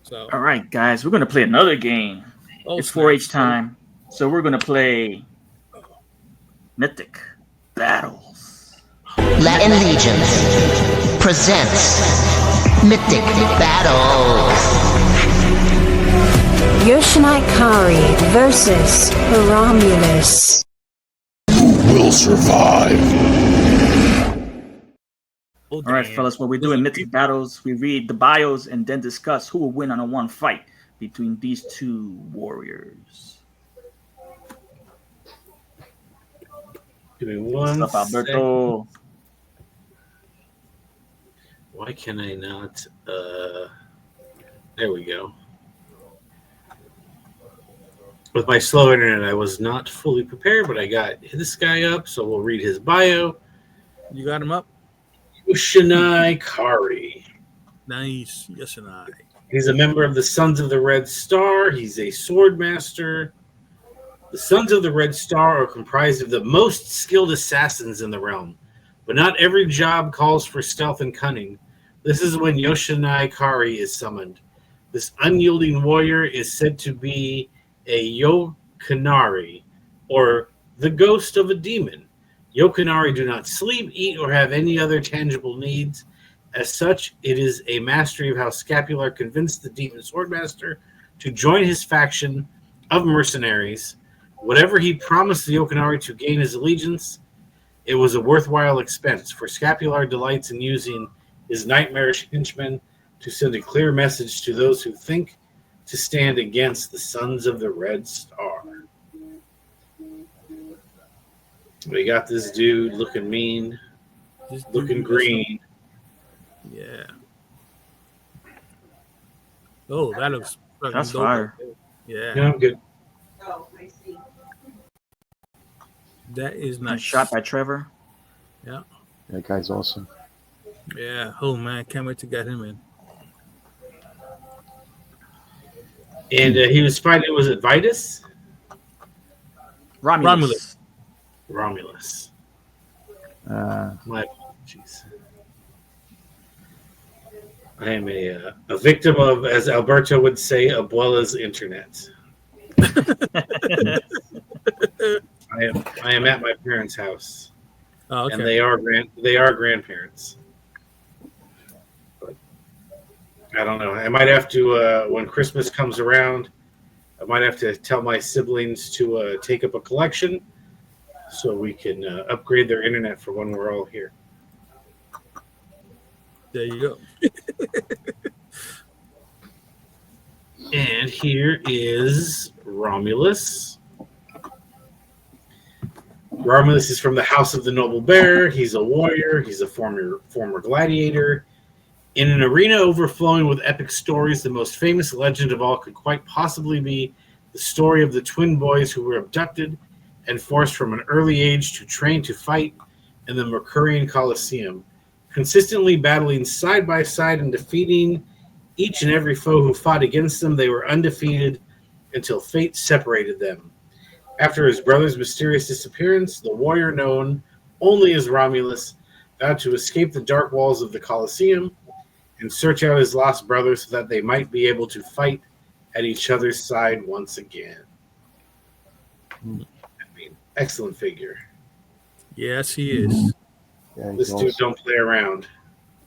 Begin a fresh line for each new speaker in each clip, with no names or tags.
So,
All right, guys, we're going to play another game.
oh
It's
snap!
4-H time. So we're going to play Mythic Battles.
Latin Legion presents Mythic Battles.
Yoshanai versus Rahmulus.
Will survive.
Oh,
All right,
damn.
fellas, what we do in Mythic Battles, we read the bios and then discuss who will win on a one fight between these two warriors.
Give me
What's
one
up, Alberto?
Why can I not? There we go. With my slow internet, I was not fully prepared, but I got this guy up, so we'll read his bio.
You got him up.
Yoshanai Kari.
Nice. Yes, and I.
He's a member of the Sons of the Red Star. He's a sword master. The Sons of the Red Star are comprised of the most skilled assassins in the realm, but not every job calls for stealth and cunning. This is when Yoshanai Kari is summoned. This unyielding warrior is said to be a Yokanari, or the ghost of a demon. Yokanari do not sleep, eat, or have any other tangible needs. As such, it is a mastery of how Scapular convinced the demon swordmaster to join his faction of mercenaries. Whatever he promised the Yokanari to gain his allegiance, it was a worthwhile expense, for Scapular delights in using his nightmarish henchmen to send a clear message to those who think to stand against the Sons of the Red Star. We got this dude looking mean, looking green.
Yeah. Oh, that looks fucking
That's
dope.
fire.
Yeah.
Yeah, I'm good.
That is nice.
Shot by Trevor.
Yeah.
That guy's awesome.
Yeah. Oh man, can't wait to get him in.
And he was fighting, was it Vitus?
Romulus.
Romulus. My apologies. I am a victim of, as Alberto would say, Abuela's internet. I am at my parents' house,
Oh, okay.
and they are grandparents. But I don't know. I might have to when Christmas comes around. I might have to tell my siblings to take up a collection so we can upgrade their internet for when we're all here.
There you go.
And here is Rahmulus. Rahmulus is from the House of the Noble Bear. He's a warrior. He's a former gladiator. In an arena overflowing with epic stories, the most famous legend of all could quite possibly be the story of the twin boys who were abducted and forced from an early age to train to fight in the Mercurian Colosseum, consistently battling side by side and defeating each and every foe who fought against them. They were undefeated until fate separated them. After his brother's mysterious disappearance, the warrior known only as Rahmulus vowed to escape the dark walls of the Colosseum and search out his lost brother so that they might be able to fight at each other's side once again. I mean, excellent figure.
Yes, he is.
Yeah,
This dude don't play around.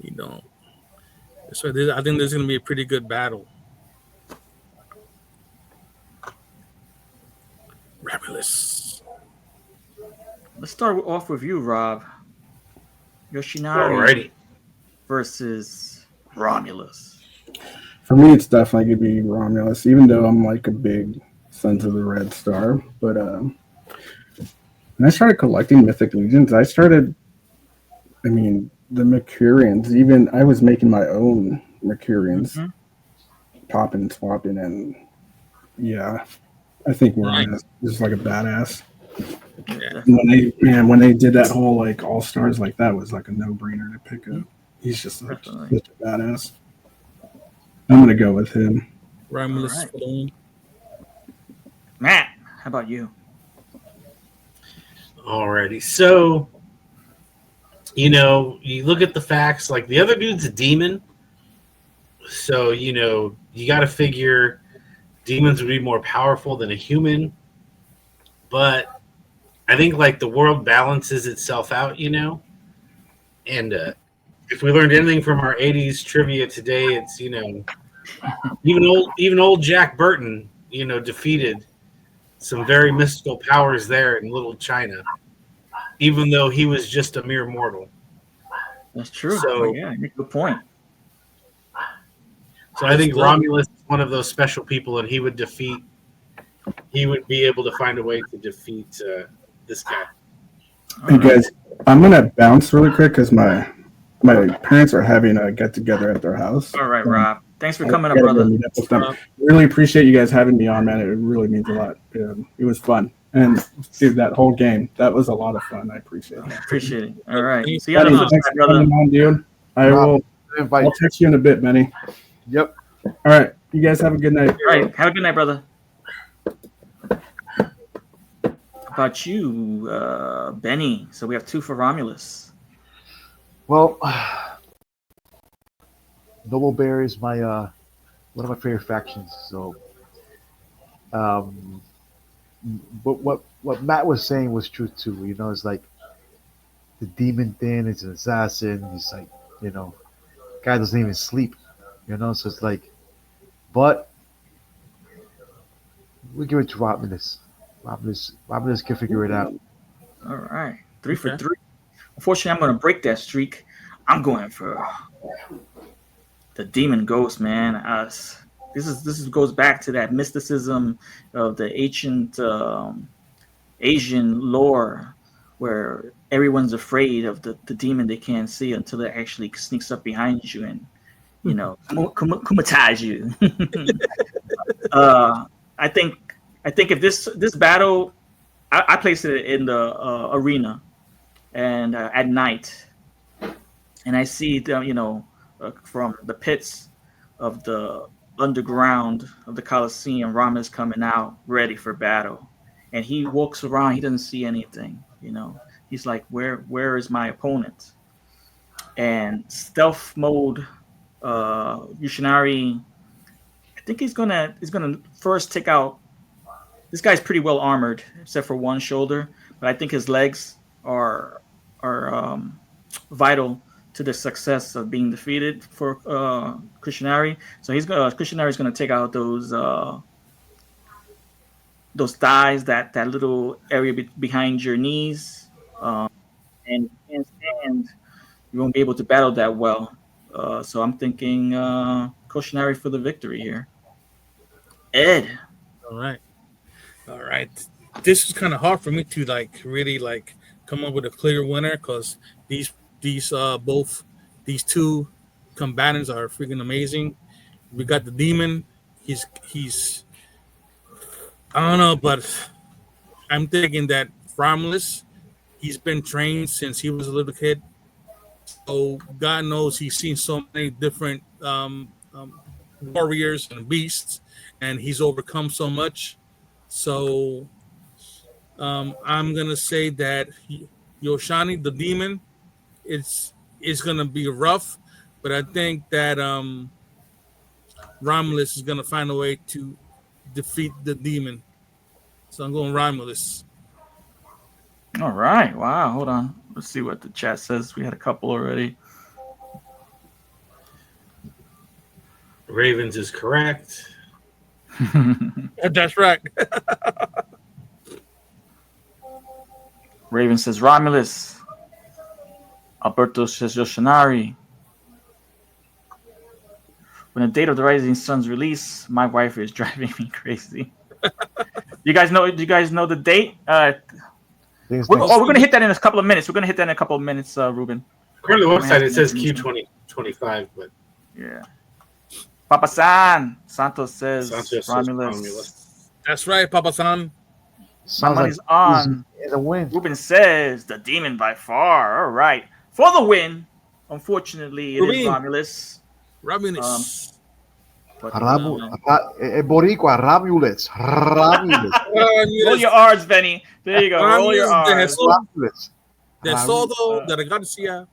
You don't. So I think there's going to be a pretty good battle. Rahmulus.
Let's start off with you, Rob. Yoshinai
Alrighty.
versus Romulus.
For me, it's definitely going to be Romulus, even though I'm like a big Sons of the Red Star. But when I started collecting Mythic Legions, the Mercurians, even I was making my own Mercurians, popping and swapping, and yeah, I think Romulus is like a badass.
Yeah.
When they did that whole like All Stars, like that was like a no-brainer to pick up. He's just such a badass. I'm gonna go with him.
Rahmulus.
Right. Matt, how about you?
Alrighty. So, you know, you look at the facts, like the other dude's a demon. So, you got to figure demons would be more powerful than a human. But I think like the world balances itself out, And if we learned anything from our 80s trivia today, it's, even old Jack Burton, defeated some very mystical powers there in Little China, even though he was just a mere mortal.
That's true.
So,
yeah, good point.
So I think Romulus is one of those special people, and he would be able to find a way to defeat this guy.
Hey guys, I'm gonna bounce really quick because my parents are having a get together at their house.
All right, Rob. Thanks for coming up, brother.
Really appreciate you guys having me on, man. It really means a lot. It was fun, and dude, that whole game, that was a lot of fun. I appreciate it.
Appreciate it. All right. See you
Benny,
on the flip
thanks
side,
for coming on, dude. I'll text you in a bit, Benny.
Yep.
All right. You guys have a good night.
All right. Have a good night, brother. How about you, Benny? So we have 2 for Romulus.
Well, Noble Bear is my one of my favorite factions. So, but what Matt was saying was true too. It's like the demon thing. It's an assassin. He's like, guy doesn't even sleep. So it's like, but we give it to Romulus. Romulus can figure it out.
All right. 3 for 3. Unfortunately, I'm going to break that streak. I'm going for the demon ghost, man. This goes back to that mysticism of the ancient Asian lore, where everyone's afraid of the demon they can't see until it actually sneaks up behind you and kumatize you. I think if this battle, I placed it in the arena, and at night, and I see them, from the pits of the underground of the Colosseum, Rama's coming out ready for battle, and he walks around. He doesn't see anything. He's like, where is my opponent? And stealth mode, Yoshanai, I think he's gonna first take out. This guy's pretty well armored, except for one shoulder, but I think his legs are vital to the success of being defeated for Yoshanai. So Yoshanai is gonna take out those thighs, that little area behind your knees, and you won't be able to battle that well. So I'm thinking Yoshanai for the victory here. Ed.
All right. This is kind of hard for me to really come up with a clear winner, because these two combatants are freaking amazing. We got the demon. He's I don't know, but I'm thinking that Rahmulus, he's been trained since he was a little kid. So God knows he's seen so many different warriors and beasts, and he's overcome so much. So I'm gonna say that Yoshanai, the demon, it's gonna be rough, but I think that Rahmulus is gonna find a way to defeat the demon. So I'm going Rahmulus.
All right. Wow. Hold on. Let's see what the chat says. We had a couple already.
Ravens is correct.
That's right.
Raven says Romulus. Alberto says Yoshanai. When the date of the Rising Sun's release, my wife is driving me crazy. Do you guys know the date? We're going to hit that in a couple of minutes. Ruben.
According to the website, it says Q2025, but
yeah. Papa San Santos says Romulus.
That's right, Papa San.
My money's on.
The win.
Ruben says the demon by far. All right, for the win. Unfortunately, it is Romulus.
Romulus.
Boricua, Rahmulus.
Roll your R's, Benny. There you go. Roll your R's.
De Soto, de Garcia.